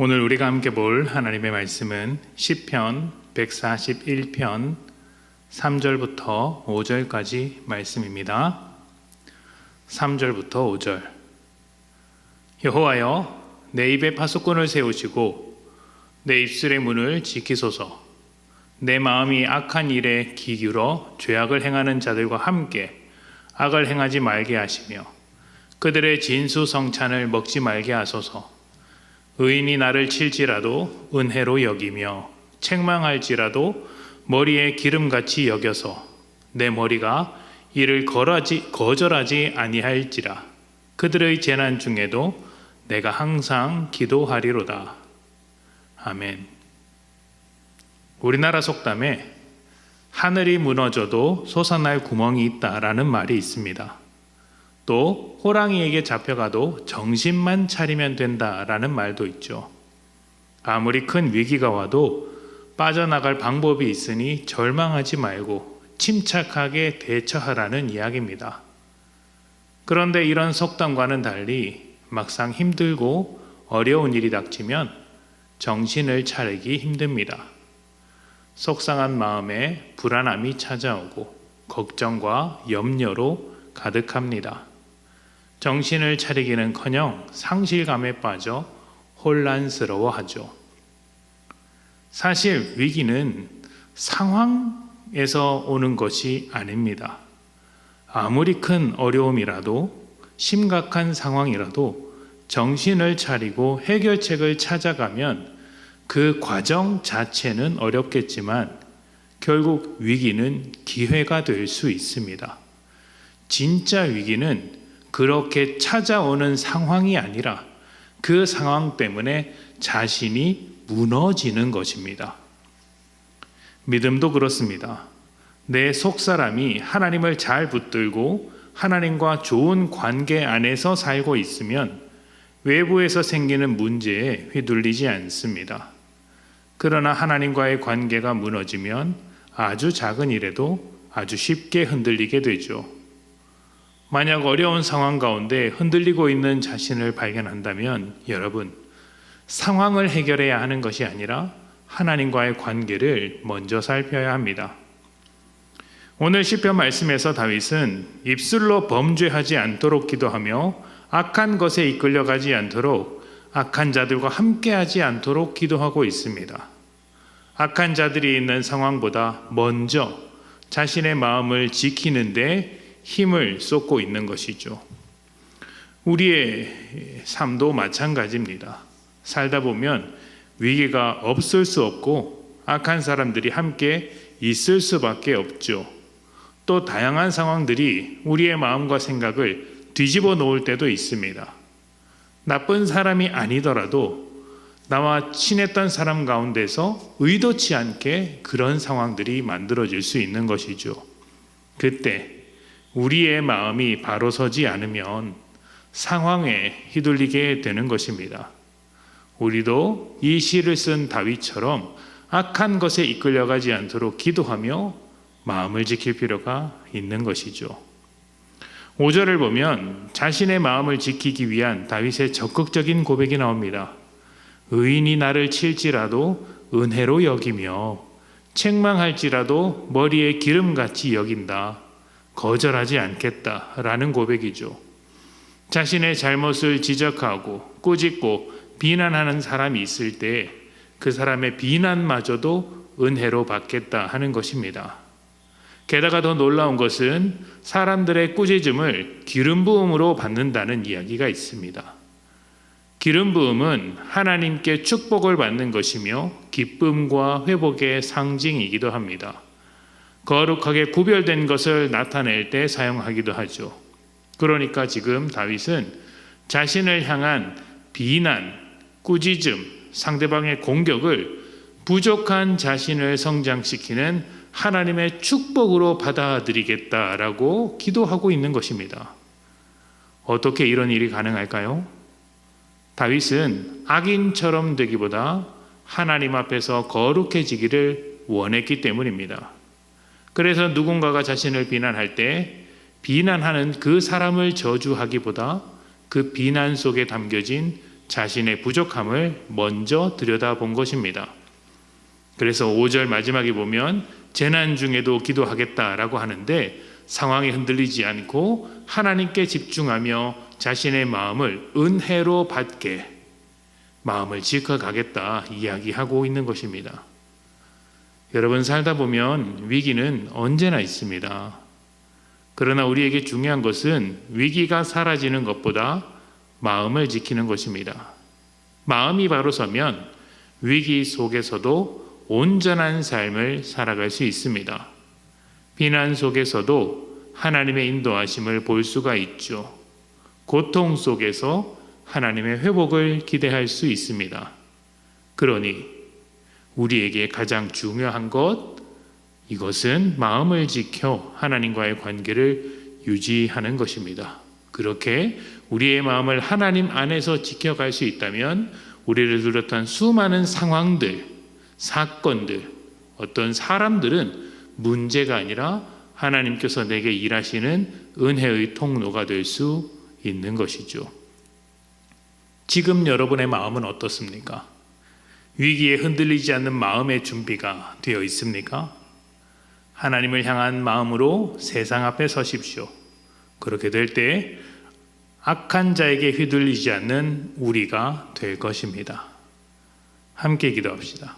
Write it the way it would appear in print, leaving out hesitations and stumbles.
오늘 우리가 함께 볼 하나님의 말씀은 시편 141편 3절부터 5절까지 말씀입니다. 3절부터 5절. 여호와여, 내 입에 파수꾼을 세우시고 내 입술의 문을 지키소서. 내 마음이 악한 일에 기울어 죄악을 행하는 자들과 함께 악을 행하지 말게 하시며 그들의 진수성찬을 먹지 말게 하소서. 의인이 나를 칠지라도 은혜로 여기며 책망할지라도 머리에 기름같이 여겨서 내 머리가 이를 거절하지 아니할지라. 그들의 재난 중에도 내가 항상 기도하리로다. 아멘. 우리나라 속담에 하늘이 무너져도 솟아날 구멍이 있다라는 말이 있습니다. 또 호랑이에게 잡혀가도 정신만 차리면 된다라는 말도 있죠. 아무리 큰 위기가 와도 빠져나갈 방법이 있으니 절망하지 말고 침착하게 대처하라는 이야기입니다. 그런데 이런 속담과는 달리 막상 힘들고 어려운 일이 닥치면 정신을 차리기 힘듭니다. 속상한 마음에 불안함이 찾아오고 걱정과 염려로 가득합니다. 정신을 차리기는커녕 상실감에 빠져 혼란스러워하죠. 사실 위기는 상황에서 오는 것이 아닙니다. 아무리 큰 어려움이라도 심각한 상황이라도 정신을 차리고 해결책을 찾아가면 그 과정 자체는 어렵겠지만 결국 위기는 기회가 될 수 있습니다. 진짜 위기는 그렇게 찾아오는 상황이 아니라 그 상황 때문에 자신이 무너지는 것입니다. 믿음도 그렇습니다. 내 속사람이 하나님을 잘 붙들고 하나님과 좋은 관계 안에서 살고 있으면 외부에서 생기는 문제에 휘둘리지 않습니다. 그러나 하나님과의 관계가 무너지면 아주 작은 일에도 아주 쉽게 흔들리게 되죠. 만약 어려운 상황 가운데 흔들리고 있는 자신을 발견한다면 여러분, 상황을 해결해야 하는 것이 아니라 하나님과의 관계를 먼저 살펴야 합니다. 오늘 시편 말씀에서 다윗은 입술로 범죄하지 않도록 기도하며 악한 것에 이끌려가지 않도록 악한 자들과 함께하지 않도록 기도하고 있습니다. 악한 자들이 있는 상황보다 먼저 자신의 마음을 지키는 데 힘을 쏟고 있는 것이죠. 우리의 삶도 마찬가지입니다. 살다 보면 위기가 없을 수 없고 악한 사람들이 함께 있을 수밖에 없죠. 또 다양한 상황들이 우리의 마음과 생각을 뒤집어 놓을 때도 있습니다. 나쁜 사람이 아니더라도 나와 친했던 사람 가운데서 의도치 않게 그런 상황들이 만들어질 수 있는 것이죠. 그때 우리의 마음이 바로 서지 않으면 상황에 휘둘리게 되는 것입니다. 우리도 이 시를 쓴 다윗처럼 악한 것에 이끌려가지 않도록 기도하며 마음을 지킬 필요가 있는 것이죠. 5절을 보면 자신의 마음을 지키기 위한 다윗의 적극적인 고백이 나옵니다. 의인이 나를 칠지라도 은혜로 여기며 책망할지라도 머리에 기름같이 여긴다. 거절하지 않겠다라는 고백이죠. 자신의 잘못을 지적하고 꾸짖고 비난하는 사람이 있을 때 그 사람의 비난마저도 은혜로 받겠다 하는 것입니다. 게다가 더 놀라운 것은 사람들의 꾸짖음을 기름 부음으로 받는다는 이야기가 있습니다. 기름 부음은 하나님께 축복을 받는 것이며 기쁨과 회복의 상징이기도 합니다. 거룩하게 구별된 것을 나타낼 때 사용하기도 하죠. 그러니까 지금 다윗은 자신을 향한 비난, 꾸짖음, 상대방의 공격을 부족한 자신을 성장시키는 하나님의 축복으로 받아들이겠다라고 기도하고 있는 것입니다. 어떻게 이런 일이 가능할까요? 다윗은 악인처럼 되기보다 하나님 앞에서 거룩해지기를 원했기 때문입니다. 그래서 누군가가 자신을 비난할 때 비난하는 그 사람을 저주하기보다 그 비난 속에 담겨진 자신의 부족함을 먼저 들여다본 것입니다. 그래서 5절 마지막에 보면 재난 중에도 기도하겠다라고 하는데 상황이 흔들리지 않고 하나님께 집중하며 자신의 마음을 은혜로 받게 마음을 지켜가겠다 이야기하고 있는 것입니다. 여러분, 살다 보면 위기는 언제나 있습니다. 그러나 우리에게 중요한 것은 위기가 사라지는 것보다 마음을 지키는 것입니다. 마음이 바로 서면 위기 속에서도 온전한 삶을 살아갈 수 있습니다. 비난 속에서도 하나님의 인도하심을 볼 수가 있죠. 고통 속에서 하나님의 회복을 기대할 수 있습니다. 그러니 우리에게 가장 중요한 것, 이것은 마음을 지켜 하나님과의 관계를 유지하는 것입니다. 그렇게 우리의 마음을 하나님 안에서 지켜갈 수 있다면 우리를 비롯한 수많은 상황들, 사건들, 어떤 사람들은 문제가 아니라 하나님께서 내게 일하시는 은혜의 통로가 될 수 있는 것이죠. 지금 여러분의 마음은 어떻습니까? 위기에 흔들리지 않는 마음의 준비가 되어 있습니까? 하나님을 향한 마음으로 세상 앞에 서십시오. 그렇게 될 때 악한 자에게 휘둘리지 않는 우리가 될 것입니다. 함께 기도합시다.